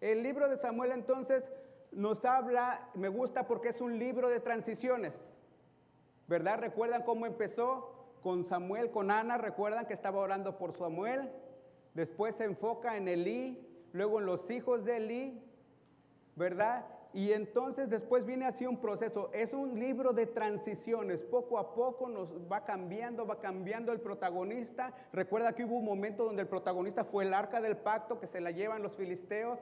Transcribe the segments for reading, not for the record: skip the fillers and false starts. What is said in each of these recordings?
El libro de Samuel entonces nos habla, me gusta porque es un libro de transiciones, ¿verdad? ¿Recuerdan cómo empezó? Con Samuel, con Ana, recuerdan que estaba orando por Samuel, después se enfoca en Elí, luego en los hijos de Elí, ¿verdad? Y entonces después viene así un proceso, es un libro de transiciones, poco a poco nos va cambiando el protagonista. Recuerda que hubo un momento donde el protagonista fue el arca del pacto que se la llevan los filisteos,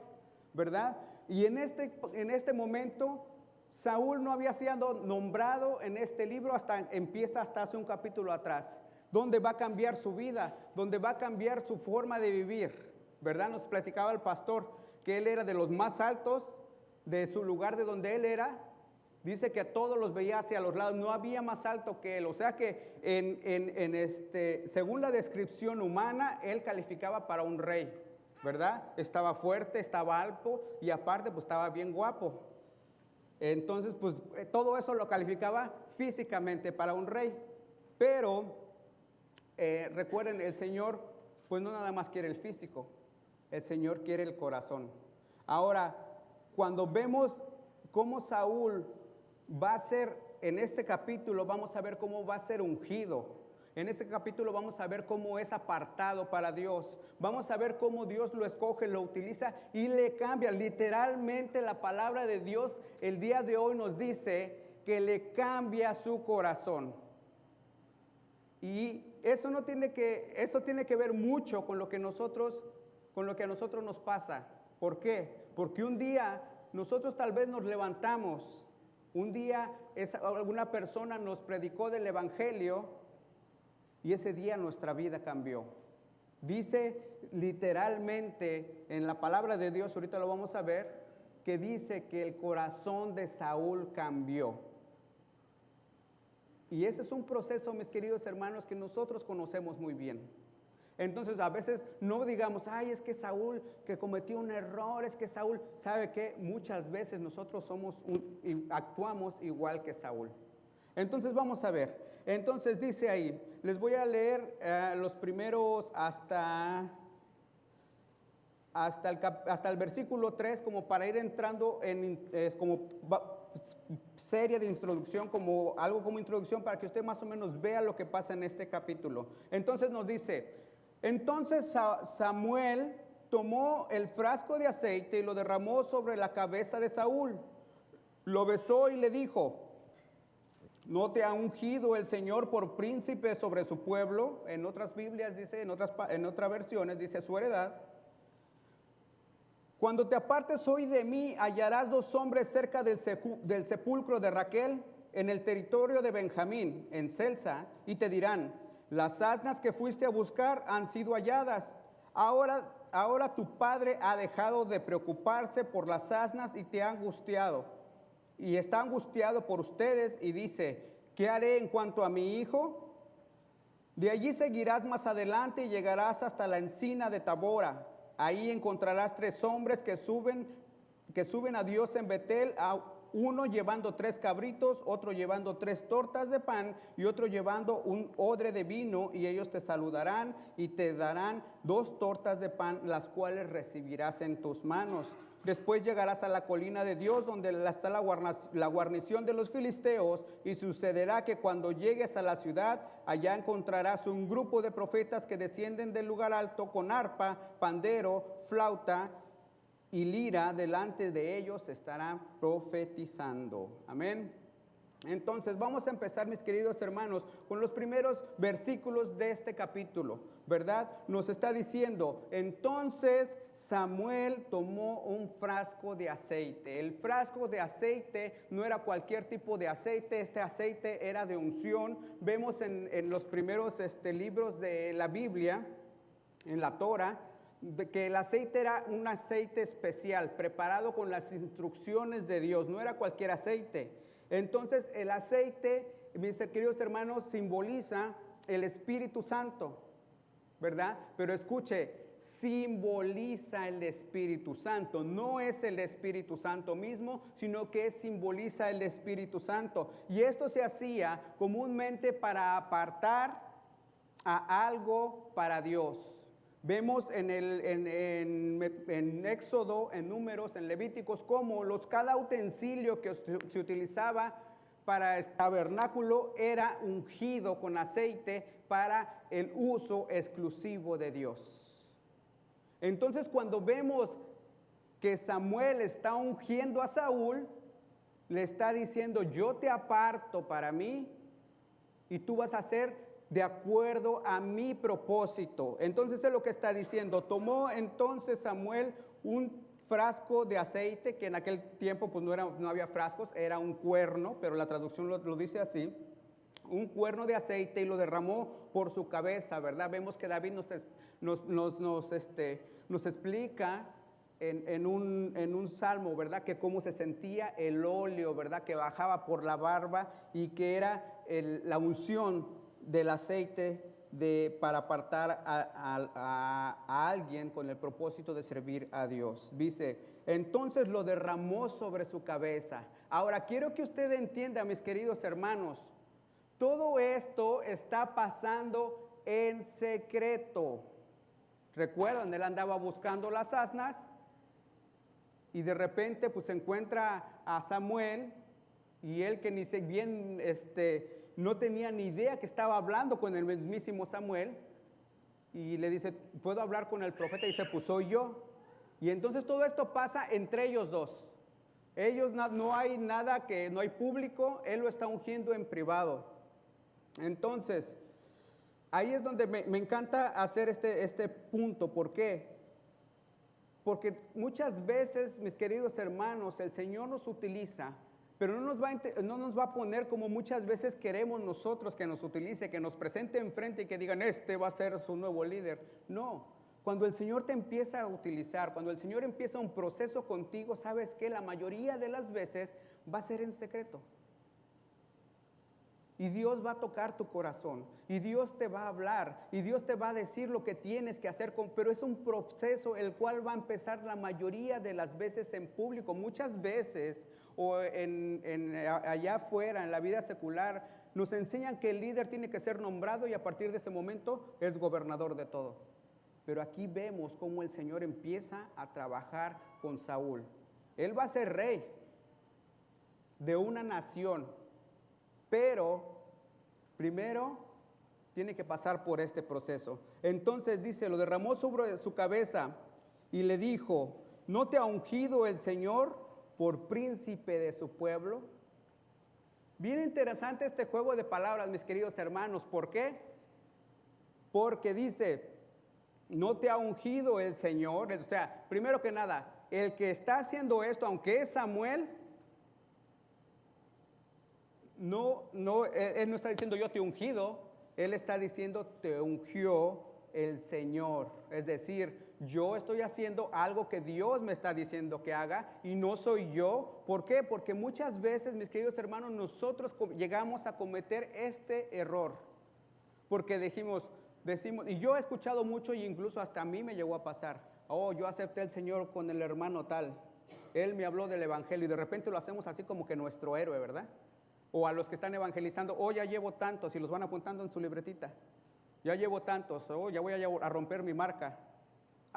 ¿verdad? Y en este momento Saúl no había sido nombrado en este libro empieza hasta hace un capítulo atrás, donde va a cambiar su vida, donde va a cambiar su forma de vivir, ¿verdad? Nos platicaba el pastor que él era de los más altos de su lugar de donde él era. Dice que a todos los veía hacia los lados, no había más alto que él. O sea que según la descripción humana, él calificaba para un rey, ¿verdad? Estaba fuerte, estaba alto y aparte pues estaba bien guapo. Entonces pues todo eso lo calificaba físicamente para un rey. Pero recuerden, el Señor pues no nada más quiere el físico, el Señor quiere el corazón. Ahora, cuando vemos cómo Saúl va a ser, en este capítulo vamos a ver cómo va a ser ungido. En este capítulo vamos a ver cómo es apartado para Dios. Vamos a ver cómo Dios lo escoge, lo utiliza y le cambia. Literalmente la palabra de Dios el día de hoy nos dice que le cambia su corazón. Y eso tiene que ver mucho con lo que a nosotros nos pasa. ¿Por qué? Porque un día nosotros tal vez nos levantamos, un día alguna persona nos predicó del evangelio y ese día nuestra vida cambió. Dice literalmente en la palabra de Dios, ahorita lo vamos a ver, que dice que el corazón de Saúl cambió. Y ese es un proceso, mis queridos hermanos, que nosotros conocemos muy bien. Entonces a veces no digamos, ay, es que Saúl que cometió un error, es que Saúl, ¿sabe qué? Muchas veces nosotros actuamos igual que Saúl. Entonces vamos a ver, entonces dice ahí, les voy a leer los primeros hasta el versículo 3, como para ir entrando serie de introducción, como algo como introducción para que usted más o menos vea lo que pasa en este capítulo. Entonces nos dice, entonces Samuel tomó el frasco de aceite y lo derramó sobre la cabeza de Saúl, lo besó y le dijo, ¿no te ha ungido el Señor por príncipe sobre su pueblo? En otras Biblias dice, en otras versiones dice su heredad. Cuando te apartes hoy de mí, hallarás 2 hombres cerca del sepulcro de Raquel, en el territorio de Benjamín, en Selsa, y te dirán, las asnas que fuiste a buscar han sido halladas. Ahora tu padre ha dejado de preocuparse por las asnas y te ha angustiado. Y está angustiado por ustedes y dice, ¿qué haré en cuanto a mi hijo? De allí seguirás más adelante y llegarás hasta la encina de Tabora. Ahí encontrarás 3 hombres que suben a Dios en Betel, uno llevando 3 cabritos, otro llevando 3 tortas de pan y otro llevando un odre de vino, y ellos te saludarán y te darán 2 tortas de pan, las cuales recibirás en tus manos. Después llegarás a la colina de Dios, donde está la guarnición de los filisteos, y sucederá que cuando llegues a la ciudad, allá encontrarás un grupo de profetas que descienden del lugar alto con arpa, pandero, flauta y lira. Delante de ellos estará profetizando. Amén. Entonces vamos a empezar, mis queridos hermanos, con los primeros versículos de este capítulo, ¿verdad? Nos está diciendo, entonces Samuel tomó un frasco de aceite. El frasco de aceite no era cualquier tipo de aceite, este aceite era de unción. Vemos en los primeros libros de la Biblia, en la Torah, que el aceite era un aceite especial, preparado con las instrucciones de Dios, no era cualquier aceite. Entonces el aceite, mis queridos hermanos, simboliza el Espíritu Santo, ¿verdad? Pero escuche, simboliza el Espíritu Santo, no es el Espíritu Santo mismo, sino que simboliza el Espíritu Santo. Y esto se hacía comúnmente para apartar a algo para Dios. Vemos en Éxodo, en Números, en Levíticos, cómo cada utensilio que se utilizaba para el tabernáculo era ungido con aceite para el uso exclusivo de Dios. Entonces, cuando vemos que Samuel está ungiendo a Saúl, le está diciendo: yo te aparto para mí y tú vas a hacer de acuerdo a mi propósito. Entonces es lo que está diciendo. Tomó entonces Samuel un frasco de aceite, que en aquel tiempo pues no había frascos, era un cuerno, pero la traducción lo dice así, un cuerno de aceite, y lo derramó por su cabeza, ¿verdad? Vemos que David nos explica en un salmo, ¿verdad? Que cómo se sentía el óleo, ¿verdad? Que bajaba por la barba y que era la unción del aceite para apartar a alguien con el propósito de servir a Dios. Dice, entonces lo derramó sobre su cabeza. Ahora, quiero que usted entienda, mis queridos hermanos, todo esto está pasando en secreto. ¿Recuerdan? Él andaba buscando las asnas y de repente pues encuentra a Samuel, y él, que ni se bien no tenía ni idea que estaba hablando con el mismísimo Samuel, y le dice: ¿puedo hablar con el profeta? Y dice: pues soy yo. Y entonces todo esto pasa entre ellos dos. Ellos no hay nada, que no hay público, él lo está ungiendo en privado. Entonces, ahí es donde me encanta hacer este punto. ¿Por qué? Porque muchas veces, mis queridos hermanos, el Señor nos utiliza, pero no nos va a poner como muchas veces queremos nosotros que nos utilice, que nos presente enfrente y que digan: este va a ser su nuevo líder. No, cuando el Señor te empieza a utilizar, cuando el Señor empieza un proceso contigo, ¿sabes qué? La mayoría de las veces va a ser en secreto. Y Dios va a tocar tu corazón, y Dios te va a hablar, y Dios te va a decir lo que tienes que hacer, pero es un proceso el cual va a empezar la mayoría de las veces en público. Muchas veces, o allá afuera, en la vida secular, nos enseñan que el líder tiene que ser nombrado y a partir de ese momento es gobernador de todo. Pero aquí vemos cómo el Señor empieza a trabajar con Saúl. Él va a ser rey de una nación, pero primero tiene que pasar por este proceso. Entonces dice, lo derramó sobre su cabeza y le dijo: ¿no te ha ungido el Señor por príncipe de su pueblo? Bien interesante este juego de palabras, mis queridos hermanos. ¿Por qué? Porque dice: no te ha ungido el Señor. O sea, primero que nada, el que está haciendo esto, aunque es Samuel, él no está diciendo: yo te he ungido. Él está diciendo: te ungió el Señor. Es decir, yo estoy haciendo algo que Dios me está diciendo que haga y no soy yo. ¿Por qué? Porque muchas veces, mis queridos hermanos, nosotros llegamos a cometer este error. Porque decimos, y yo he escuchado mucho, y incluso hasta a mí me llegó a pasar: oh, yo acepté al Señor con el hermano tal, él me habló del evangelio, y de repente lo hacemos así como que nuestro héroe, ¿verdad? O a los que están evangelizando: oh, ya llevo tantos, y los van apuntando en su libretita. Ya llevo tantos, oh, ya voy a romper mi marca.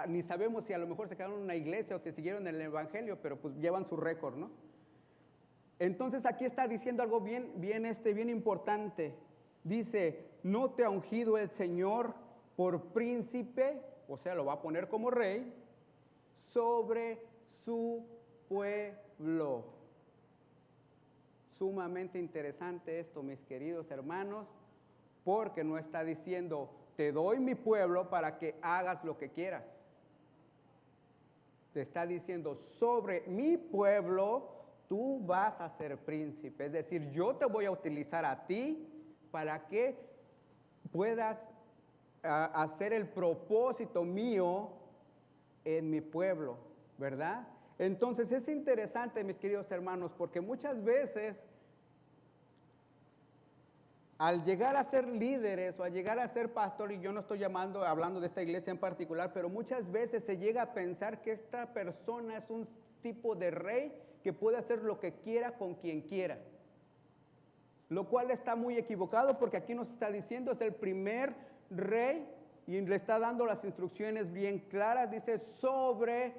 Ni sabemos si a lo mejor se quedaron en una iglesia o se siguieron en el evangelio, pero pues llevan su récord, ¿no? Entonces aquí está diciendo algo bien importante. Dice: no te ha ungido el Señor por príncipe, o sea, lo va a poner como rey, sobre su pueblo. Sumamente interesante esto, mis queridos hermanos, porque no está diciendo: te doy mi pueblo para que hagas lo que quieras. Te está diciendo: sobre mi pueblo tú vas a ser príncipe. Es decir, yo te voy a utilizar a ti para que puedas hacer el propósito mío en mi pueblo, ¿verdad? Entonces es interesante, mis queridos hermanos, porque muchas veces al llegar a ser líderes o al llegar a ser pastor, y yo no estoy hablando de esta iglesia en particular, pero muchas veces se llega a pensar que esta persona es un tipo de rey que puede hacer lo que quiera con quien quiera. Lo cual está muy equivocado, porque aquí nos está diciendo: es el primer rey y le está dando las instrucciones bien claras, dice, sobre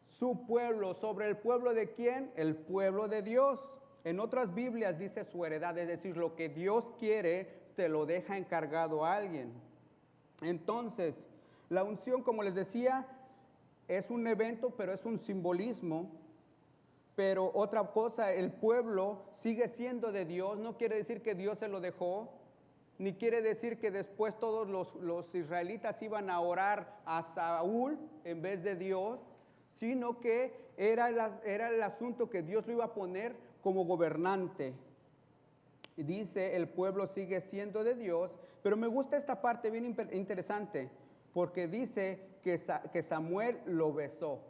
su pueblo. ¿Sobre el pueblo de quién? El pueblo de Dios. En otras Biblias dice su heredad, es decir, lo que Dios quiere, te lo deja encargado a alguien. Entonces, la unción, como les decía, es un evento, pero es un simbolismo. Pero otra cosa, el pueblo sigue siendo de Dios, no quiere decir que Dios se lo dejó, ni quiere decir que después todos los israelitas iban a orar a Saúl en vez de Dios, sino que era el asunto que Dios lo iba a poner como gobernante. Y dice, el pueblo sigue siendo de Dios, pero me gusta esta parte bien interesante, porque dice que Samuel lo besó.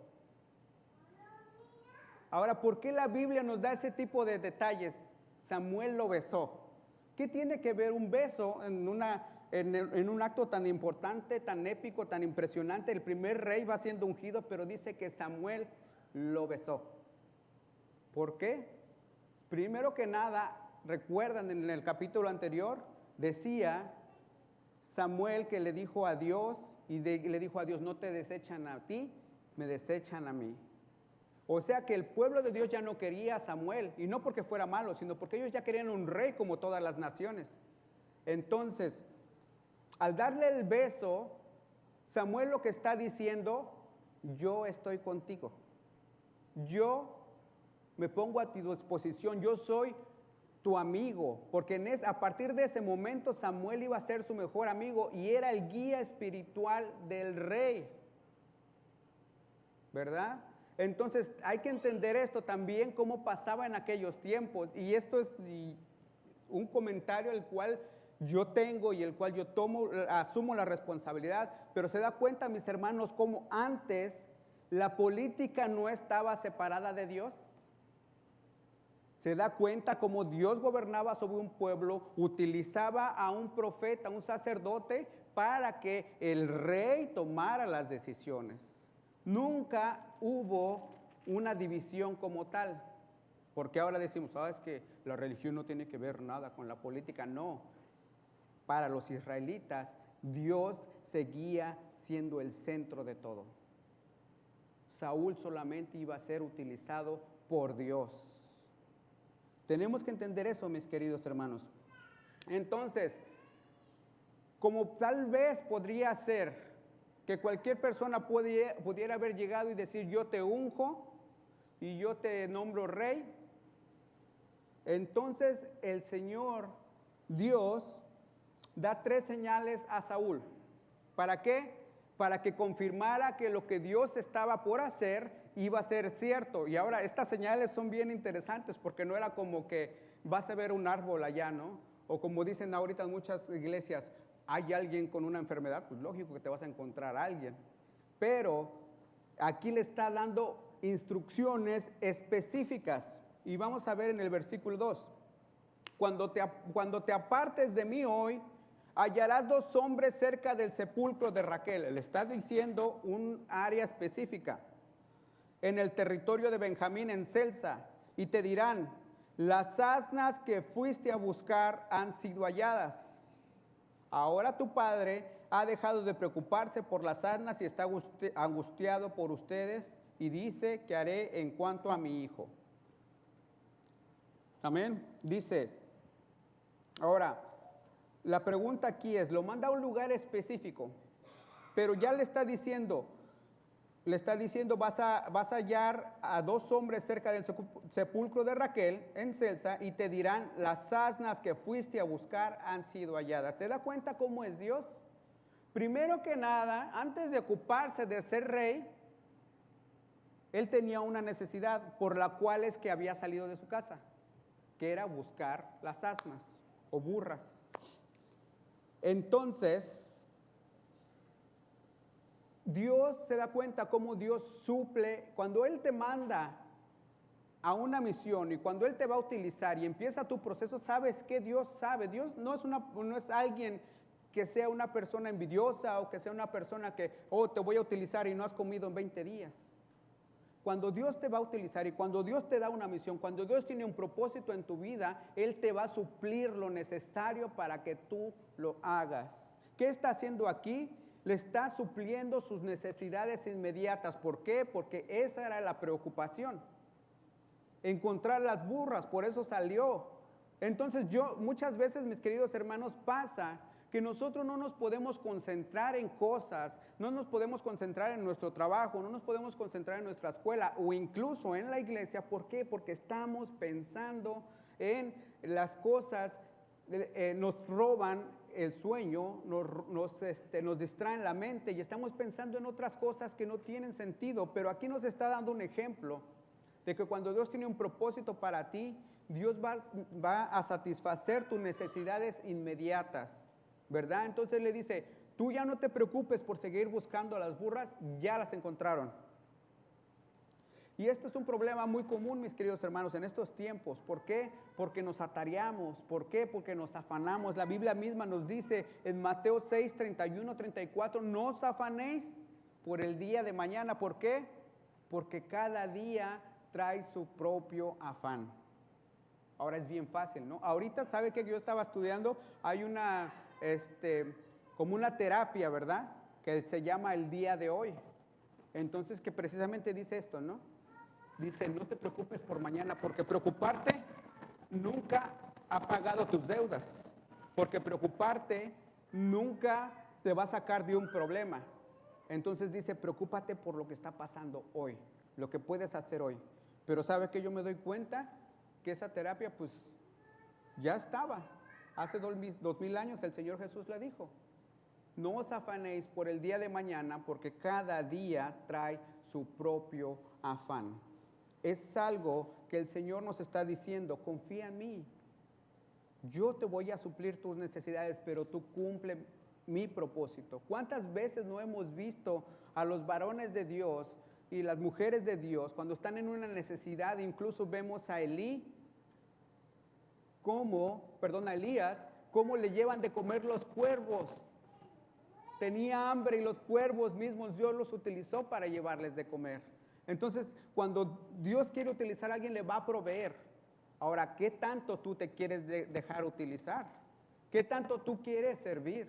Ahora, ¿por qué la Biblia nos da ese tipo de detalles? Samuel lo besó. ¿Qué tiene que ver un beso en un acto tan importante, tan épico, tan impresionante? El primer rey va siendo ungido, pero dice que Samuel lo besó. ¿Por qué? Primero que nada, recuerdan en el capítulo anterior, decía Samuel que le dijo a Dios, le dijo a Dios, no te desechan a ti, me desechan a mí. O sea que el pueblo de Dios ya no quería a Samuel, y no porque fuera malo, sino porque ellos ya querían un rey como todas las naciones. Entonces, al darle el beso, Samuel lo que está diciendo, yo estoy contigo. Yo me pongo a tu disposición, yo soy tu amigo, porque a partir de ese momento Samuel iba a ser su mejor amigo y era el guía espiritual del rey, ¿verdad? Entonces hay que entender esto también, cómo pasaba en aquellos tiempos, y esto es un comentario el cual yo tengo y el cual yo asumo la responsabilidad, pero se da cuenta, mis hermanos, cómo antes la política no estaba separada de Dios. Se da cuenta cómo Dios gobernaba sobre un pueblo, utilizaba a un profeta, a un sacerdote, para que el rey tomara las decisiones. Nunca hubo una división como tal, porque ahora decimos, es que la religión no tiene que ver nada con la política. No, para los israelitas, Dios seguía siendo el centro de todo. Saúl solamente iba a ser utilizado por Dios. Tenemos que entender eso, mis queridos hermanos. Entonces, como tal vez podría ser que cualquier persona pudiera haber llegado y decir, yo te unjo y yo te nombro rey, entonces el Señor Dios da 3 señales a Saúl. ¿Para qué? Para que confirmara que lo que Dios estaba por hacer iba a ser cierto. Y ahora estas señales son bien interesantes, porque no era como que vas a ver un árbol allá, ¿no? O como dicen ahorita en muchas iglesias, hay alguien con una enfermedad, pues lógico que te vas a encontrar a alguien. Pero aquí le está dando instrucciones específicas. Y vamos a ver en el versículo 2. Cuando te apartes de mí hoy, hallarás 2 hombres cerca del sepulcro de Raquel. Le está diciendo un área específica. En el territorio de Benjamín, en Celsa. Y te dirán, las asnas que fuiste a buscar han sido halladas. Ahora tu padre ha dejado de preocuparse por las asnas y está angustiado por ustedes, y dice que haré en cuanto a mi hijo. Amén. Dice, ahora, la pregunta aquí es, lo manda a un lugar específico, pero ya le está diciendo, vas a hallar a 2 hombres cerca del sepulcro de Raquel en Celsa, y te dirán, las asnas que fuiste a buscar han sido halladas. ¿Se da cuenta cómo es Dios? Primero que nada, antes de ocuparse de ser rey, él tenía una necesidad por la cual es que había salido de su casa, que era buscar las asnas o burras. Entonces, Dios se da cuenta cómo Dios suple. Cuando Él te manda a una misión y cuando Él te va a utilizar y empieza tu proceso, ¿sabes qué? Dios sabe. Dios no es alguien que sea una persona envidiosa o que sea una persona que, te voy a utilizar y no has comido en 20 días. Cuando Dios te va a utilizar y cuando Dios te da una misión, cuando Dios tiene un propósito en tu vida, Él te va a suplir lo necesario para que tú lo hagas. ¿Qué está haciendo aquí? le está supliendo sus necesidades inmediatas. ¿Por qué? Porque esa era la preocupación. Encontrar las burras, por eso salió. Entonces muchas veces, mis queridos hermanos, pasa que nosotros no nos podemos concentrar en cosas, no nos podemos concentrar en nuestro trabajo, no nos podemos concentrar en nuestra escuela o incluso en la iglesia. ¿Por qué? Porque estamos pensando en las cosas, nos roban el sueño, nos distraen la mente y estamos pensando en otras cosas que no tienen sentido. Pero aquí nos está dando un ejemplo de que cuando Dios tiene un propósito para ti, Dios va a satisfacer tus necesidades inmediatas, ¿verdad? Entonces le dice, tú ya no te preocupes por seguir buscando a las burras, ya las encontraron. Y esto es un problema muy común, mis queridos hermanos, en estos tiempos. ¿Por qué? Porque nos atareamos. ¿Por qué? Porque nos afanamos. La Biblia misma nos dice en Mateo 6, 31, 34, no os afanéis por el día de mañana. ¿Por qué? Porque cada día trae su propio afán. Ahora es bien fácil, ¿no? Ahorita, ¿sabe qué? Yo estaba estudiando, hay una, como una terapia, ¿verdad? Que se llama el día de hoy. Entonces, que precisamente dice esto, ¿no? Dice, no te preocupes por mañana, porque preocuparte nunca ha pagado tus deudas. Porque preocuparte nunca te va a sacar de un problema. Entonces dice, preocúpate por lo que está pasando hoy, lo que puedes hacer hoy. Pero ¿sabe qué? Yo me doy cuenta que esa terapia pues ya estaba. Hace 2000 años el Señor Jesús la dijo. No os afanéis por el día de mañana, porque cada día trae su propio afán. Es algo que el Señor nos está diciendo, confía en mí. Yo te voy a suplir tus necesidades, pero tú cumple mi propósito. ¿Cuántas veces no hemos visto a los varones de Dios y las mujeres de Dios cuando están en una necesidad? Incluso vemos a Elías, cómo le llevan de comer los cuervos. Tenía hambre y los cuervos mismos Dios los utilizó para llevarles de comer. Entonces, cuando Dios quiere utilizar a alguien, le va a proveer. Ahora, ¿qué tanto tú te quieres dejar utilizar? ¿Qué tanto tú quieres servir?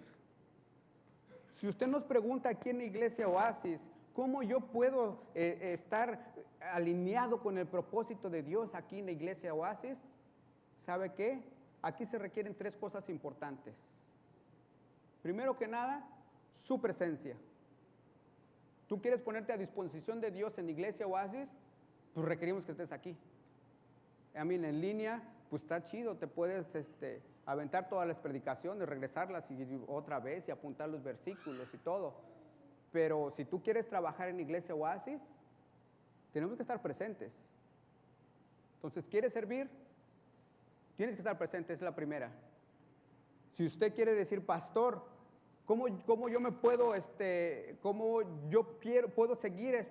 Si usted nos pregunta aquí en la Iglesia Oasis, ¿cómo yo puedo estar alineado con el propósito de Dios aquí en la Iglesia Oasis? ¿Sabe qué? Aquí se requieren 3 cosas importantes. Primero que nada, su presencia. ¿Tú quieres ponerte a disposición de Dios en Iglesia Oasis? Pues requerimos que estés aquí. En línea, pues está chido, te puedes aventar todas las predicaciones, regresarlas y otra vez y apuntar los versículos y todo. Pero si tú quieres trabajar en Iglesia Oasis, tenemos que estar presentes. Entonces, ¿quieres servir? Tienes que estar presente, es la primera. Si usted quiere decir, pastor, ¿cómo yo me puedo, puedo seguir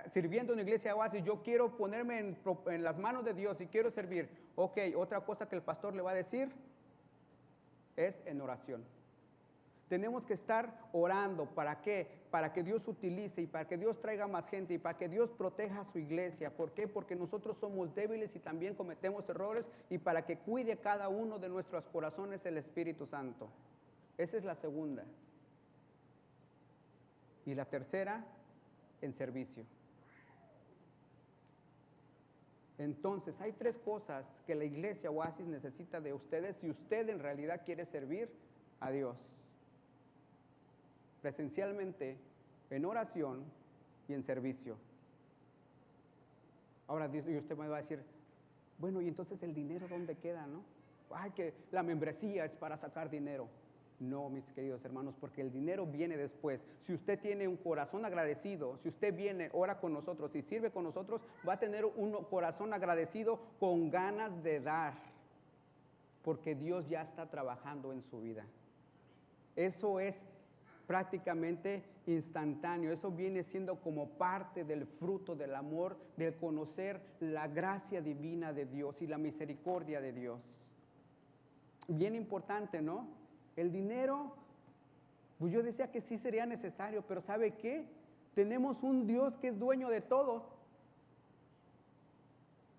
sirviendo en la Iglesia Oasis? Yo quiero ponerme en las manos de Dios y quiero servir. Ok, otra cosa que el pastor le va a decir es en oración. Tenemos que estar orando. ¿Para qué? Para que Dios utilice y para que Dios traiga más gente y para que Dios proteja a su iglesia. ¿Por qué? Porque nosotros somos débiles y también cometemos errores, y para que cuide cada uno de nuestros corazones el Espíritu Santo. Esa es la segunda. Y la tercera, en servicio. Entonces, hay 3 cosas que la Iglesia Oasis necesita de ustedes si usted en realidad quiere servir a Dios. Presencialmente, en oración y en servicio. Ahora, y usted me va a decir, bueno, ¿y entonces el dinero dónde queda, no? Ay, que la membresía es para sacar dinero. No, mis queridos hermanos, porque el dinero viene después. Si usted tiene un corazón agradecido, si usted viene, ora con nosotros y sirve con nosotros, va a tener un corazón agradecido con ganas de dar, porque Dios ya está trabajando en su vida. Eso es prácticamente instantáneo. Eso viene siendo como parte del fruto del amor, de conocer la gracia divina de Dios y la misericordia de Dios. Bien importante, ¿no? El dinero, pues yo decía que sí sería necesario, pero ¿sabe qué? Tenemos un Dios que es dueño de todo.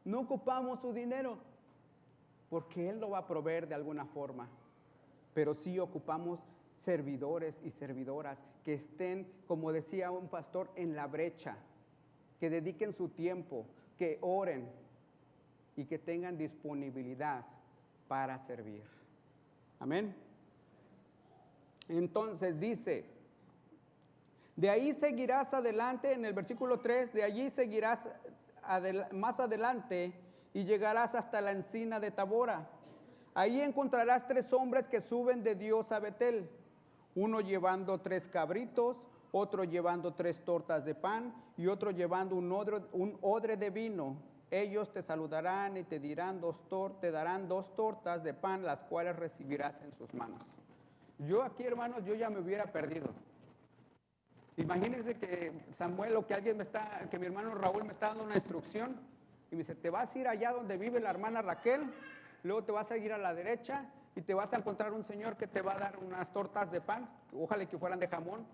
No ocupamos su dinero, porque Él lo va a proveer de alguna forma, pero sí ocupamos servidores y servidoras que estén, como decía un pastor, en la brecha, que dediquen su tiempo, que oren y que tengan disponibilidad para servir. Amén. Entonces dice, de ahí seguirás adelante, en el versículo 3, de allí seguirás más adelante y llegarás hasta la encina de Tabora. Ahí encontrarás 3 hombres que suben de Dios a Betel, uno llevando 3 cabritos, otro llevando 3 tortas de pan y otro llevando un odre de vino. Ellos te saludarán y te darán 2 tortas de pan, las cuales recibirás en sus manos. Yo aquí, hermanos, yo ya me hubiera perdido. Imagínense que Samuel o que que mi hermano Raúl me está dando una instrucción y me dice, te vas a ir allá donde vive la hermana Raquel, luego te vas a ir a la derecha y te vas a encontrar un señor que te va a dar unas tortas de pan, ojalá que fueran de jamón,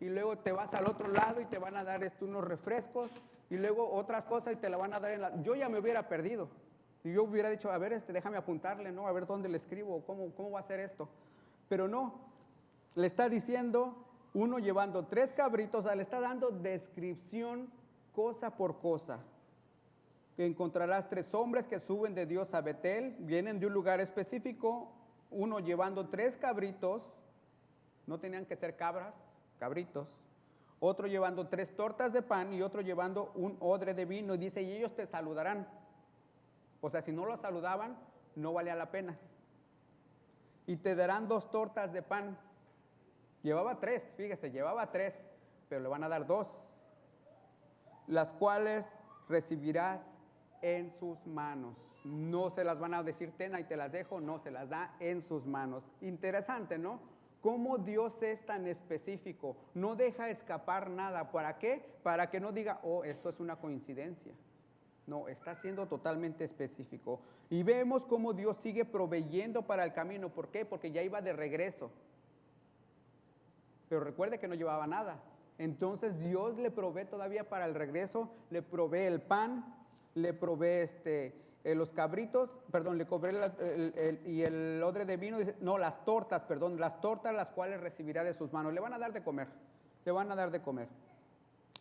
y luego te vas al otro lado y te van a dar unos refrescos y luego otras cosas y te la van a dar Yo ya me hubiera perdido y yo hubiera dicho, a ver, déjame apuntarle, ¿no? A ver dónde le escribo, cómo va a ser esto. Pero no, le está diciendo, uno llevando 3 cabritos, o sea, le está dando descripción cosa por cosa. Que encontrarás 3 hombres que suben de Dios a Betel, vienen de un lugar específico, uno llevando 3 cabritos, no tenían que ser cabras, cabritos, otro llevando 3 tortas de pan y otro llevando un odre de vino, y dice, y ellos te saludarán. O sea, si no los saludaban, no valía la pena. Y te darán 2 tortas de pan. Llevaba 3, fíjese, llevaba 3, pero le van a dar 2, las cuales recibirás en sus manos. No se las van a decir, ten, ahí te las dejo, no, se las da en sus manos. Interesante, ¿no? Cómo Dios es tan específico, no deja escapar nada. ¿Para qué? Para que no diga, oh, esto es una coincidencia. No, está siendo totalmente específico. Y vemos cómo Dios sigue proveyendo para el camino. ¿Por qué? Porque ya iba de regreso. Pero recuerde que no llevaba nada. Entonces Dios le provee todavía para el regreso, le provee el pan, le provee los cabritos, perdón, le provee y el odre de vino, las tortas, las cuales recibirá de sus manos. Le van a dar de comer, le van a dar de comer.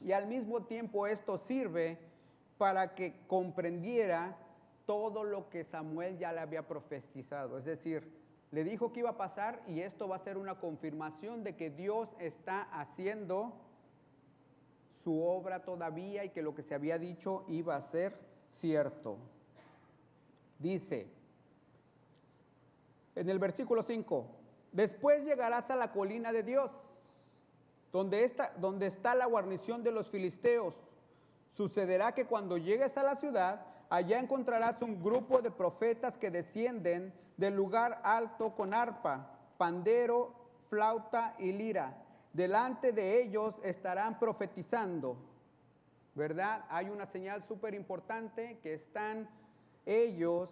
Y al mismo tiempo esto sirve para que comprendiera todo lo que Samuel ya le había profetizado. Es decir, le dijo que iba a pasar y esto va a ser una confirmación de que Dios está haciendo su obra todavía y que lo que se había dicho iba a ser cierto. Dice en el versículo 5, después llegarás a la colina de Dios, donde está la guarnición de los filisteos. Sucederá que cuando llegues a la ciudad, allá encontrarás un grupo de profetas que descienden del lugar alto con arpa, pandero, flauta y lira. Delante de ellos estarán profetizando, ¿verdad? Hay una señal súper importante que están ellos,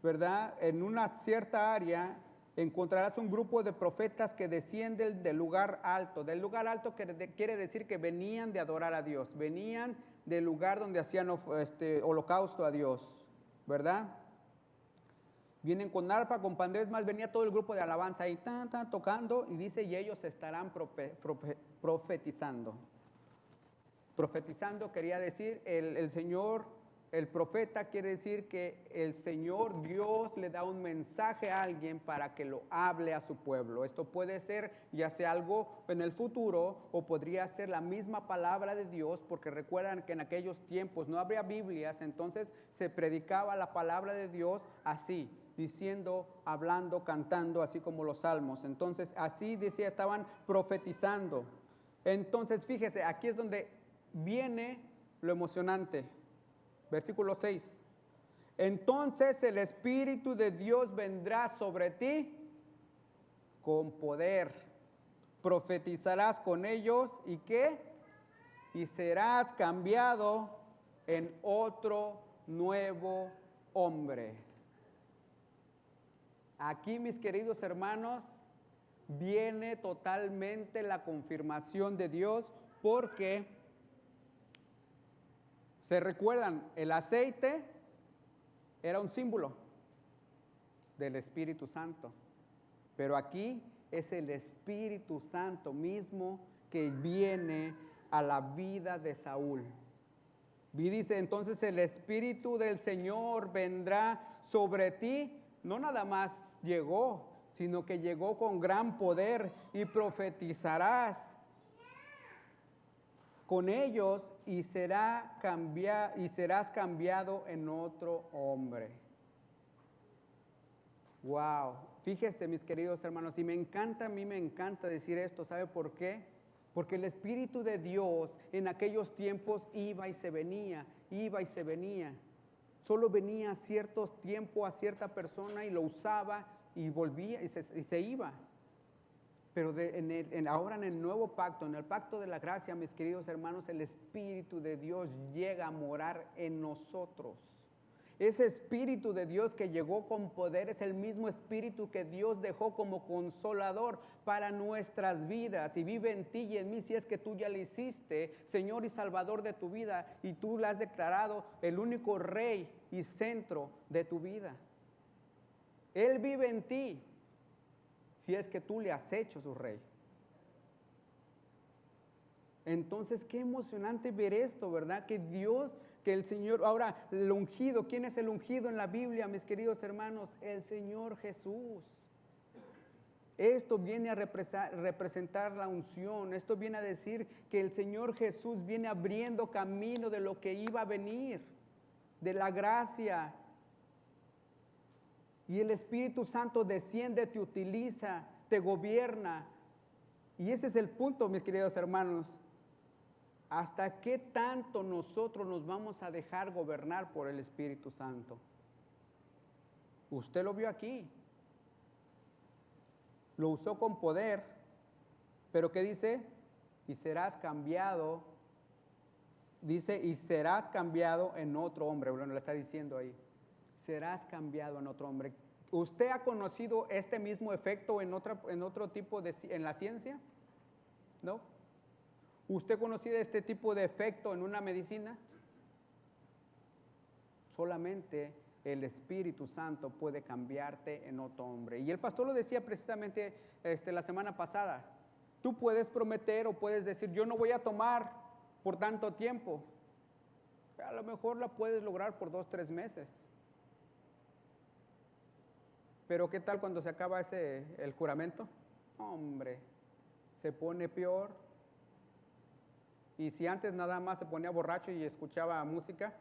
¿verdad? En una cierta área encontrarás un grupo de profetas que descienden del lugar alto. Del lugar alto quiere decir que venían de adorar a Dios, venían del lugar donde hacían holocausto a Dios, ¿verdad? Vienen con arpa, con pandero, más venía todo el grupo de alabanza ahí, tocando, y dice, y ellos estarán profetizando. Profetizando quería decir, el Señor, el profeta quiere decir que el Señor Dios le da un mensaje a alguien para que lo hable a su pueblo. Esto puede ser ya sea algo en el futuro o podría ser la misma palabra de Dios, porque recuerdan que en aquellos tiempos no habría Biblias, entonces se predicaba la palabra de Dios así, diciendo, hablando, cantando, así como los salmos. Entonces así decía, estaban profetizando. Entonces fíjese, aquí es donde viene lo emocionante. Versículo 6. Entonces el Espíritu de Dios vendrá sobre ti con poder. Profetizarás con ellos y ¿qué? Y serás cambiado en otro nuevo hombre. Aquí, mis queridos hermanos, viene totalmente la confirmación de Dios, porque se recuerdan, el aceite era un símbolo del Espíritu Santo, pero aquí es el Espíritu Santo mismo que viene a la vida de Saúl. Y dice, entonces el Espíritu del Señor vendrá sobre ti. No nada más llegó, sino que llegó con gran poder y profetizarás con ellos y serás cambiado en otro hombre. Wow, fíjese mis queridos hermanos, y a mí me encanta decir esto, ¿sabe por qué? Porque el Espíritu de Dios en aquellos tiempos iba y se venía, iba y se venía. Solo venía a ciertos tiempos a cierta persona y lo usaba y volvía y se iba. Pero ahora en el nuevo pacto, en el pacto de la gracia, mis queridos hermanos, el Espíritu de Dios llega a morar en nosotros. Ese Espíritu de Dios que llegó con poder es el mismo Espíritu que Dios dejó como consolador para nuestras vidas y vive en ti y en mí si es que tú ya le hiciste Señor y Salvador de tu vida y tú le has declarado el único Rey y centro de tu vida. Él vive en ti si es que tú le has hecho su Rey. Entonces, qué emocionante ver esto, ¿verdad? Que Dios, que el Señor, ahora el ungido, ¿quién es el ungido en la Biblia, mis queridos hermanos? El Señor Jesús. Esto viene a representar la unción, esto viene a decir que el Señor Jesús viene abriendo camino de lo que iba a venir, de la gracia. Y el Espíritu Santo desciende, te utiliza, te gobierna. Y ese es el punto, mis queridos hermanos. ¿Hasta qué tanto nosotros nos vamos a dejar gobernar por el Espíritu Santo? Usted lo vio aquí. Lo usó con poder. Pero ¿qué dice? Y serás cambiado. Dice, y serás cambiado en otro hombre. Bueno, lo está diciendo ahí. Serás cambiado en otro hombre. ¿Usted ha conocido este mismo efecto en otro tipo en la ciencia? ¿No? ¿Usted ha conocido este tipo de efecto en una medicina? Solamente el Espíritu Santo puede cambiarte en otro hombre. Y el pastor lo decía precisamente la semana pasada. Tú puedes prometer o puedes decir, yo no voy a tomar por tanto tiempo. A lo mejor la puedes lograr por 2, 3 meses. Pero ¿qué tal cuando se acaba el juramento? Hombre, se pone peor. Y si antes nada más se ponía borracho y escuchaba música,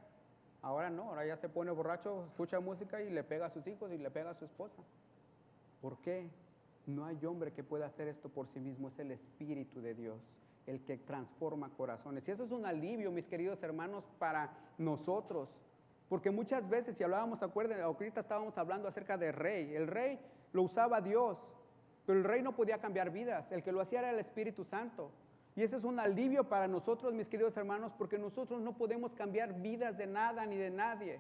ahora no, ahora ya se pone borracho, escucha música y le pega a sus hijos y le pega a su esposa. ¿Por qué? No hay hombre que pueda hacer esto por sí mismo, es el Espíritu de Dios, el que transforma corazones. Y eso es un alivio, mis queridos hermanos, para nosotros. Porque muchas veces, si hablábamos, acuérdense, ahorita estábamos hablando acerca del rey. El rey lo usaba Dios, pero el rey no podía cambiar vidas. El que lo hacía era el Espíritu Santo. Y ese es un alivio para nosotros, mis queridos hermanos, porque nosotros no podemos cambiar vidas de nada ni de nadie.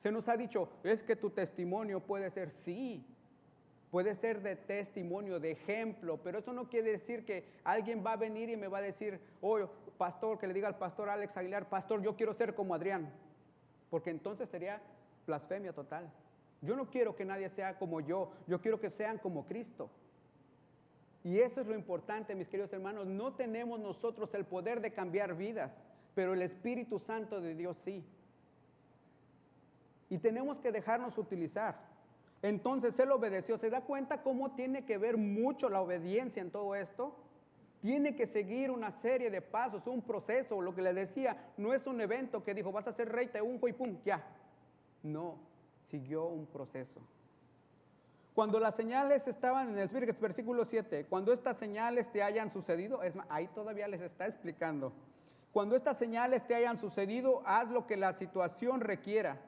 Se nos ha dicho, es que tu testimonio puede ser, sí, puede ser de testimonio, de ejemplo, pero eso no quiere decir que alguien va a venir y me va a decir, oh, pastor, que le diga al pastor Alex Aguilar, pastor, yo quiero ser como Adrián, porque entonces sería blasfemia total. Yo no quiero que nadie sea como yo quiero que sean como Cristo. Y eso es lo importante, mis queridos hermanos. No tenemos nosotros el poder de cambiar vidas, pero el Espíritu Santo de Dios sí. Y tenemos que dejarnos utilizar. Entonces Él obedeció. ¿Se da cuenta cómo tiene que ver mucho la obediencia en todo esto? Tiene que seguir una serie de pasos, un proceso. Lo que le decía, no es un evento que dijo, vas a ser rey, te unjo y pum, ya. No, siguió un proceso. Cuando las señales estaban en el versículo 7, cuando estas señales te hayan sucedido, es más, ahí todavía les está explicando. Cuando estas señales te hayan sucedido, haz lo que la situación requiera.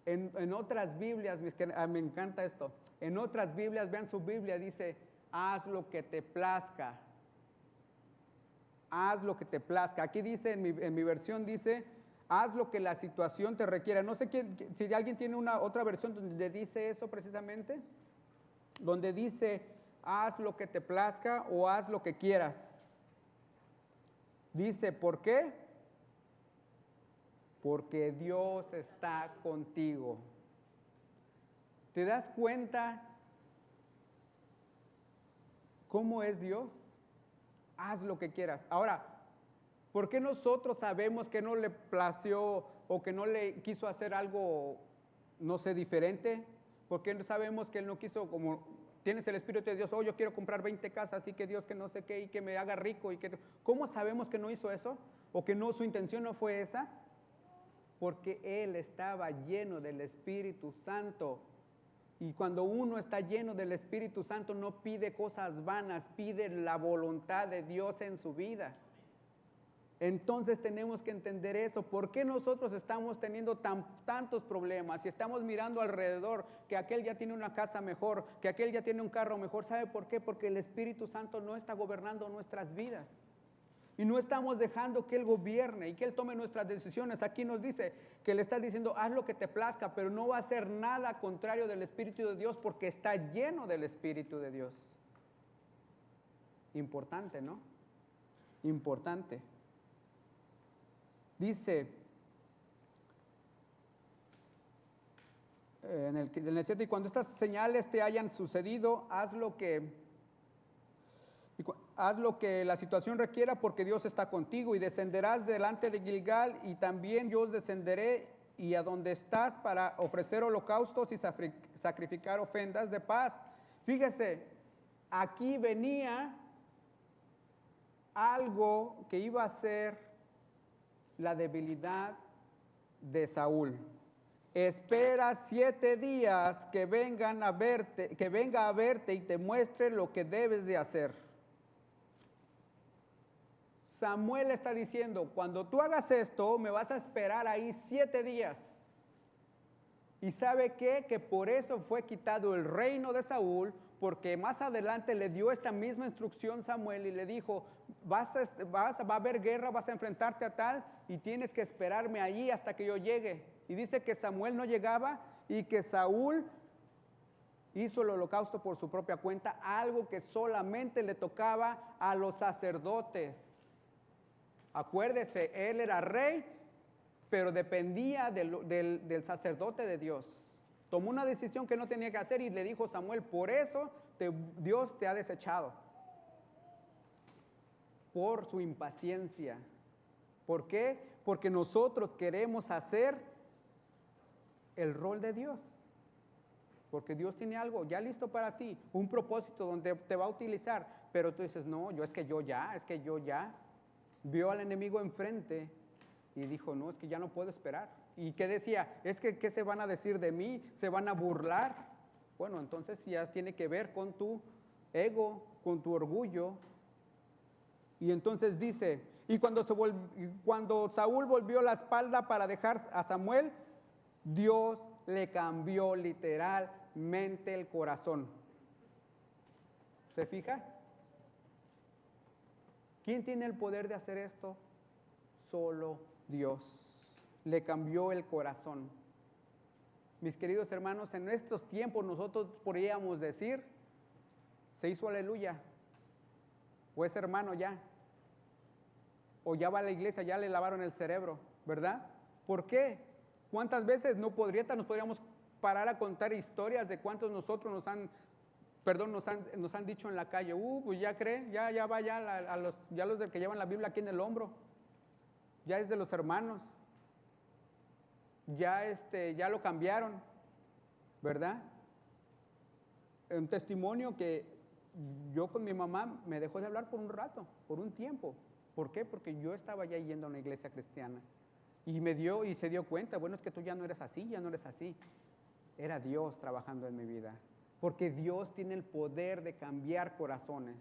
En otras Biblias, me encanta esto, en otras Biblias, vean su Biblia, dice, haz lo que te plazca. Haz lo que te plazca. Aquí dice, en mi versión dice, haz lo que la situación te requiera. No sé si alguien tiene otra versión donde dice eso precisamente. Donde dice, haz lo que te plazca o haz lo que quieras. Dice, ¿por qué? Porque Dios está contigo. ¿Te das cuenta ¿Cómo es Dios? Haz lo que quieras. Ahora, ¿por qué nosotros sabemos que no le plació o que no le quiso hacer algo, no sé, diferente? ¿Por qué sabemos que Él no quiso, como tienes el Espíritu de Dios, oh, yo quiero comprar 20 casas y que Dios que no sé qué y que me haga rico? ¿Cómo sabemos que no hizo eso? ¿O que no, su intención no fue esa? Porque Él estaba lleno del Espíritu Santo. Y cuando uno está lleno del Espíritu Santo no pide cosas vanas, pide la voluntad de Dios en su vida. Entonces tenemos que entender eso. ¿Por qué nosotros estamos teniendo tantos problemas? Si estamos mirando alrededor, que aquel ya tiene una casa mejor, que aquel ya tiene un carro mejor. ¿Sabe por qué? Porque el Espíritu Santo no está gobernando nuestras vidas. Y no estamos dejando que Él gobierne y que Él tome nuestras decisiones. Aquí nos dice que le está diciendo, haz lo que te plazca, pero no va a hacer nada contrario del Espíritu de Dios porque está lleno del Espíritu de Dios. Importante, ¿no? Importante. Dice en el 7, y cuando estas señales te hayan sucedido, haz lo que la situación requiera, porque Dios está contigo, y descenderás delante de Gilgal, y también yo os descenderé y a donde estás para ofrecer holocaustos y sacrificar ofrendas de paz. Fíjese, aquí venía algo que iba a ser la debilidad de Saúl. Espera 7 días que venga a verte y te muestre lo que debes de hacer. Samuel está diciendo, cuando tú hagas esto, me vas a esperar ahí 7 días. ¿Y sabe qué? Que por eso fue quitado el reino de Saúl, porque más adelante le dio esta misma instrucción Samuel y le dijo, va a haber guerra, vas a enfrentarte a tal y tienes que esperarme allí hasta que yo llegue. Y dice que Samuel no llegaba y que Saúl hizo el holocausto por su propia cuenta, algo que solamente le tocaba a los sacerdotes. Acuérdese, él era rey, pero dependía del sacerdote de Dios. Tomó una decisión que no tenía que hacer y le dijo a Samuel, por eso Dios te ha desechado. Por su impaciencia. ¿Por qué? Porque nosotros queremos hacer el rol de Dios. Porque Dios tiene algo ya listo para ti, un propósito donde te va a utilizar. Pero tú dices, no, es que yo ya. Vio al enemigo enfrente y dijo, no, es que ya no puedo esperar. ¿Y qué decía? Es que, ¿qué se van a decir de mí? ¿Se van a burlar? Bueno, entonces ya tiene que ver con tu ego, con tu orgullo. Y entonces dice, y cuando Saúl volvió la espalda para dejar a Samuel, Dios le cambió literalmente el corazón. ¿Se fija? ¿Quién tiene el poder de hacer esto? Solo Dios. Le cambió el corazón. Mis queridos hermanos, en estos tiempos nosotros podríamos decir, se hizo aleluya, o es hermano ya, o ya va a la iglesia, ya le lavaron el cerebro, ¿verdad? ¿Por qué? ¿Cuántas veces nos podríamos parar a contar historias de cuántos nosotros nos han dicho en la calle, pues ya cree, ya va los del que llevan la Biblia aquí en el hombro, ya es de los hermanos, ya lo cambiaron, ¿verdad? Un testimonio que yo con mi mamá me dejó de hablar por un rato, por un tiempo. ¿Por qué? Porque yo estaba ya yendo a una iglesia cristiana y se dio cuenta, bueno, es que tú ya no eres así, ya no eres así. Era Dios trabajando en mi vida, porque Dios tiene el poder de cambiar corazones.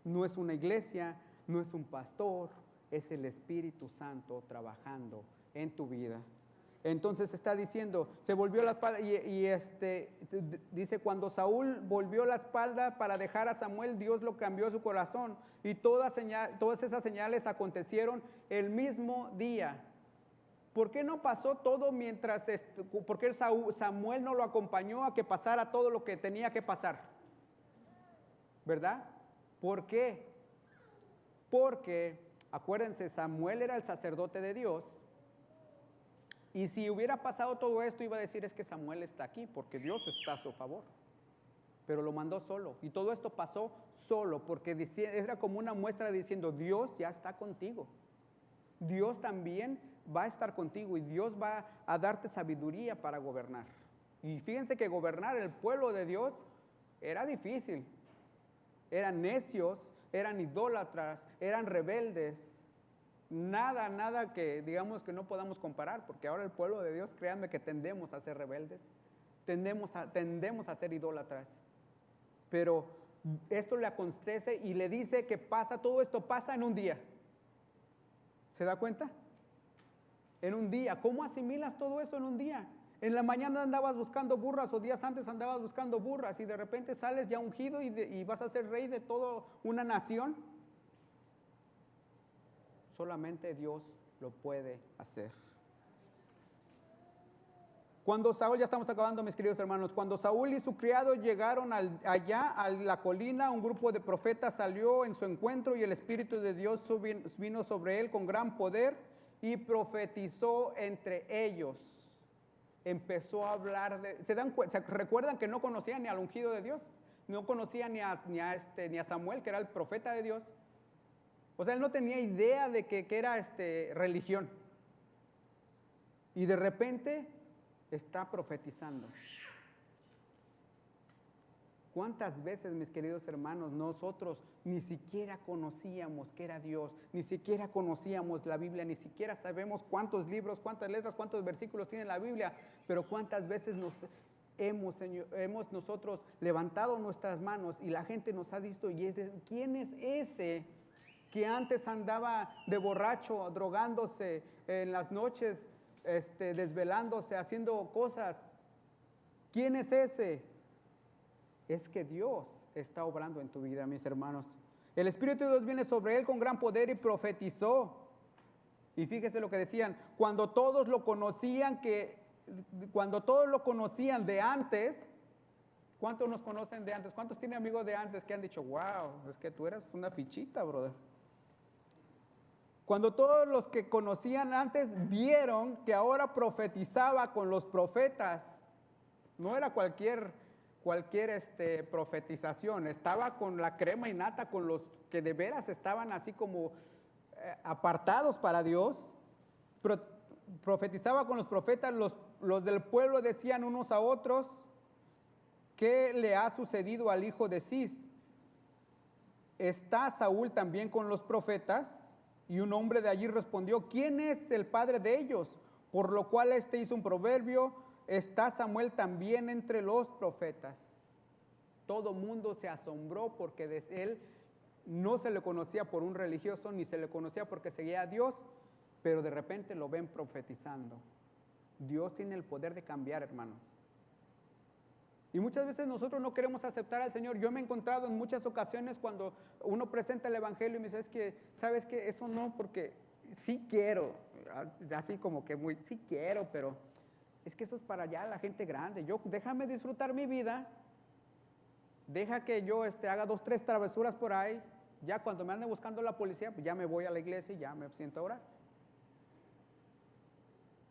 No es una iglesia, no es un pastor, es el Espíritu Santo trabajando en tu vida. Entonces está diciendo, se volvió la espalda dice, cuando Saúl volvió la espalda para dejar a Samuel, Dios lo cambió su corazón y todas esas señales acontecieron el mismo día. ¿Por qué no pasó todo por qué Samuel no lo acompañó a que pasara todo lo que tenía que pasar? ¿Verdad? ¿Por qué? Porque, acuérdense, Samuel era el sacerdote de Dios. Y si hubiera pasado todo esto, iba a decir, es que Samuel está aquí, porque Dios está a su favor. pero lo mandó solo. Y todo esto pasó solo, porque era como una muestra diciendo, Dios ya está contigo. Dios también va a estar contigo y Dios va a darte sabiduría para gobernar. Y fíjense que gobernar el pueblo de Dios era difícil. Eran necios, eran idólatras, eran rebeldes. Nada que digamos que no podamos comparar, porque ahora el pueblo de Dios, créanme que tendemos a ser rebeldes, tendemos a ser idólatras. Pero esto le acontece y le dice que todo esto pasa en un día. ¿Se da cuenta? En un día. ¿Cómo asimilas todo eso en un día? En la mañana andabas buscando burras o días antes andabas buscando burras y de repente sales ya ungido y vas a ser rey de toda una nación. Solamente Dios lo puede hacer. Cuando Saúl, ya estamos acabando mis queridos hermanos, cuando Saúl y su criado llegaron allá a la colina, un grupo de profetas salió en su encuentro y el Espíritu de Dios vino sobre él con gran poder y profetizó entre ellos. Empezó a hablar ¿se recuerdan que no conocían ni al ungido de Dios? No conocían ni a Samuel, que era el profeta de Dios. O sea, él no tenía idea de que era religión. Y de repente está profetizando. ¿Cuántas veces, mis queridos hermanos, nosotros ni siquiera conocíamos que era Dios, ni siquiera conocíamos la Biblia, ni siquiera sabemos cuántos libros, cuántas letras, cuántos versículos tiene la Biblia, pero cuántas veces hemos nosotros levantado nuestras manos y la gente nos ha visto y ¿quién es ese que antes andaba de borracho, drogándose en las noches, desvelándose, haciendo cosas? ¿Quién es ese? Es que Dios está obrando en tu vida, mis hermanos. El Espíritu de Dios viene sobre él con gran poder y profetizó. Y fíjese lo que decían, cuando todos lo conocían de antes. ¿Cuántos nos conocen de antes? ¿Cuántos tienen amigos de antes que han dicho, wow, es que tú eras una fichita, brother? Cuando todos los que conocían antes vieron que ahora profetizaba con los profetas, no era cualquier profetización, estaba con la crema y nata, con los que de veras estaban así como apartados para Dios. Profetizaba con los profetas, los del pueblo decían unos a otros, ¿qué le ha sucedido al hijo de Cis? ¿Está Saúl también con los profetas? Y un hombre de allí respondió, ¿quién es el padre de ellos? Por lo cual hizo un proverbio, está Samuel también entre los profetas. Todo mundo se asombró porque de él no se le conocía por un religioso, ni se le conocía porque seguía a Dios, pero de repente lo ven profetizando. Dios tiene el poder de cambiar, hermanos. Y muchas veces nosotros no queremos aceptar al Señor. Yo me he encontrado en muchas ocasiones cuando uno presenta el Evangelio y me dice, ¿sabes qué? Eso no, porque sí quiero, así como que sí quiero, pero es que eso es para allá la gente grande. Déjame disfrutar mi vida, deja que yo haga 2, 3 travesuras por ahí, ya cuando me ande buscando la policía, pues ya me voy a la iglesia y ya me siento a orar.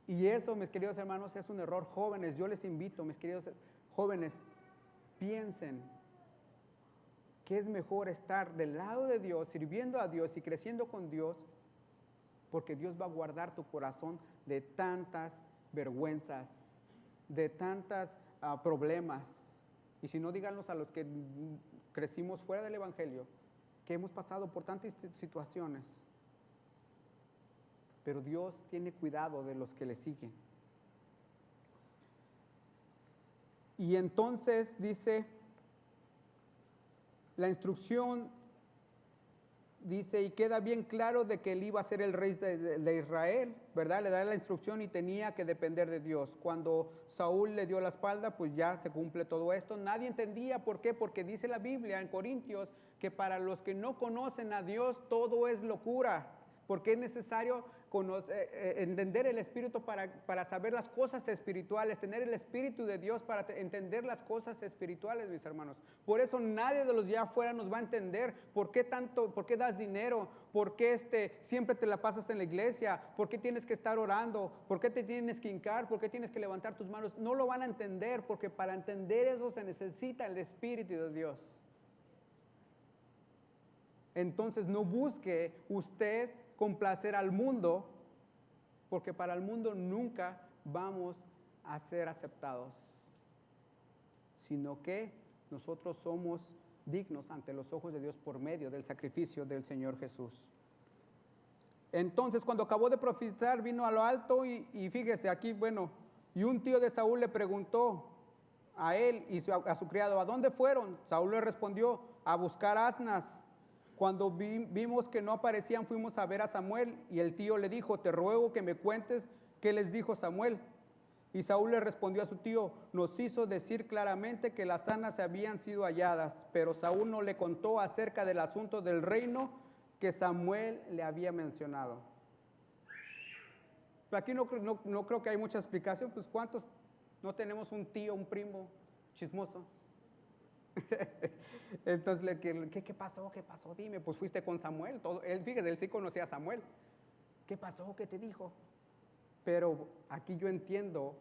Y eso, mis queridos hermanos, es un error. Jóvenes, yo les invito, mis queridos jóvenes, piensen que es mejor estar del lado de Dios, sirviendo a Dios y creciendo con Dios, porque Dios va a guardar tu corazón de tantas vergüenzas, de tantos problemas. Y si no, díganos a los que crecimos fuera del Evangelio, que hemos pasado por tantas situaciones. Pero Dios tiene cuidado de los que le siguen. Y entonces dice, la instrucción dice, y queda bien claro de que él iba a ser el rey de Israel, ¿verdad? Le da la instrucción y tenía que depender de Dios. Cuando Saúl le dio la espalda, pues ya se cumple todo esto. Nadie entendía por qué, porque dice la Biblia en Corintios que para los que no conocen a Dios todo es locura, porque es necesario entender el Espíritu para saber las cosas espirituales, tener el Espíritu de Dios para entender las cosas espirituales, mis hermanos. Por eso nadie de los de afuera nos va a entender por qué das dinero, por qué siempre te la pasas en la iglesia, por qué tienes que estar orando, por qué te tienes que hincar, por qué tienes que levantar tus manos. No lo van a entender, porque para entender eso se necesita el Espíritu de Dios. Entonces no busque usted complacer al mundo, porque para el mundo nunca vamos a ser aceptados, sino que nosotros somos dignos ante los ojos de Dios por medio del sacrificio del Señor Jesús. Entonces, cuando acabó de profetizar, vino a lo alto y fíjese aquí, y un tío de Saúl le preguntó a él y a su criado, ¿a dónde fueron? Saúl le respondió, a buscar asnas. Cuando vimos que no aparecían, fuimos a ver a Samuel, y el tío le dijo, te ruego que me cuentes qué les dijo Samuel. Y Saúl le respondió a su tío, nos hizo decir claramente que las asnas se habían sido halladas, pero Saúl no le contó acerca del asunto del reino que Samuel le había mencionado. Pero aquí no creo que hay mucha explicación, pues ¿cuántos no tenemos un tío, un primo chismoso? Entonces, ¿qué pasó? ¿Qué pasó? Dime, pues fuiste con Samuel. Fíjate, él sí conocía a Samuel. ¿Qué pasó? ¿Qué te dijo? Pero aquí yo entiendo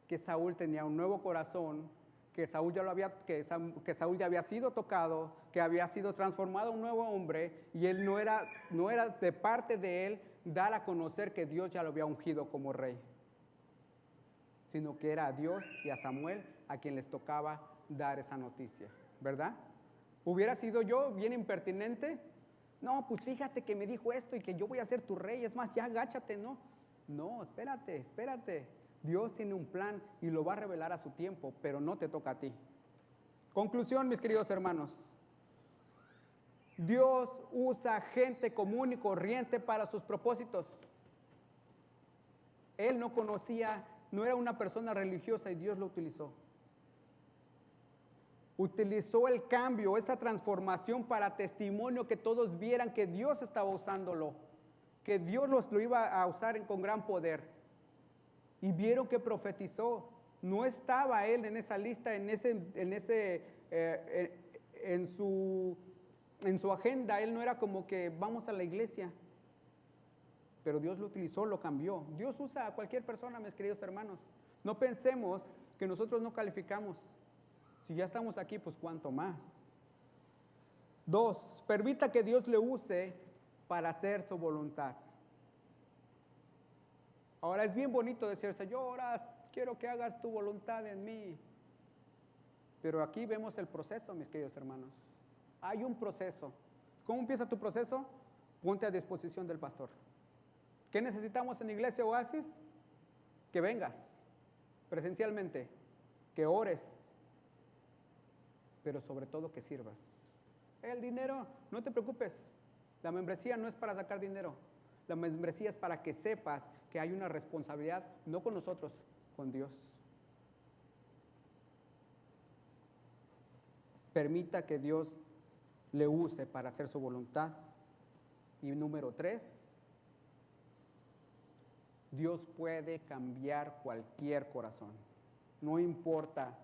que Saúl tenía un nuevo corazón, que Saúl ya había sido tocado, que había sido transformado en un nuevo hombre, y él no era de parte de él dar a conocer que Dios ya lo había ungido como rey, sino que era a Dios y a Samuel a quien les tocaba dar esa noticia, ¿verdad? ¿Hubiera sido yo bien impertinente? No, pues fíjate que me dijo esto y que yo voy a ser tu rey, es más, ya agáchate, ¿no? No, espérate. Dios tiene un plan y lo va a revelar a su tiempo, pero no te toca a ti. Conclusión, mis queridos hermanos. Dios usa gente común y corriente para sus propósitos. Él no era una persona religiosa y Dios lo utilizó. Utilizó el cambio, esa transformación para testimonio, que todos vieran que Dios estaba usándolo, que Dios lo iba a usar con gran poder. Y vieron que profetizó. No estaba él en esa lista, en su agenda. Él no era como que vamos a la iglesia. Pero Dios lo utilizó, lo cambió. Dios usa a cualquier persona, mis queridos hermanos. No pensemos que nosotros no calificamos. Si ya estamos aquí, pues cuánto más. 2, permita que Dios le use para hacer su voluntad. Ahora es bien bonito decir, Señor, quiero que hagas tu voluntad en mí. Pero aquí vemos el proceso, mis queridos hermanos. Hay un proceso. ¿Cómo empieza tu proceso? Ponte a disposición del pastor. ¿Qué necesitamos en Iglesia Oasis? Que vengas presencialmente, que ores, pero sobre todo que sirvas. El dinero, no te preocupes. La membresía no es para sacar dinero. La membresía es para que sepas que hay una responsabilidad, no con nosotros, con Dios. Permita que Dios le use para hacer su voluntad. Y número 3, Dios puede cambiar cualquier corazón. No importa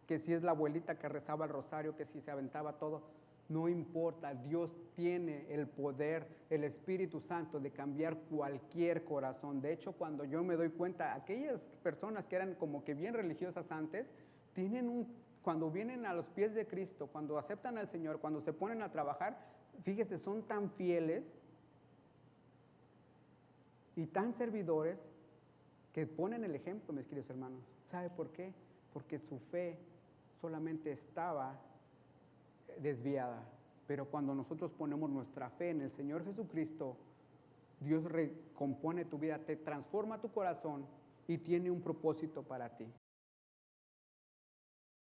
que si es la abuelita que rezaba el rosario, que si se aventaba todo, no importa. Dios tiene el poder, el Espíritu Santo, de cambiar cualquier corazón. De hecho, cuando yo me doy cuenta, aquellas personas que eran como que bien religiosas antes, cuando vienen a los pies de Cristo, cuando aceptan al Señor, cuando se ponen a trabajar, fíjese, son tan fieles y tan servidores que ponen el ejemplo, mis queridos hermanos. ¿Sabe por qué? Porque su fe solamente estaba desviada. Pero cuando nosotros ponemos nuestra fe en el Señor Jesucristo, Dios recompone tu vida, te transforma tu corazón y tiene un propósito para ti.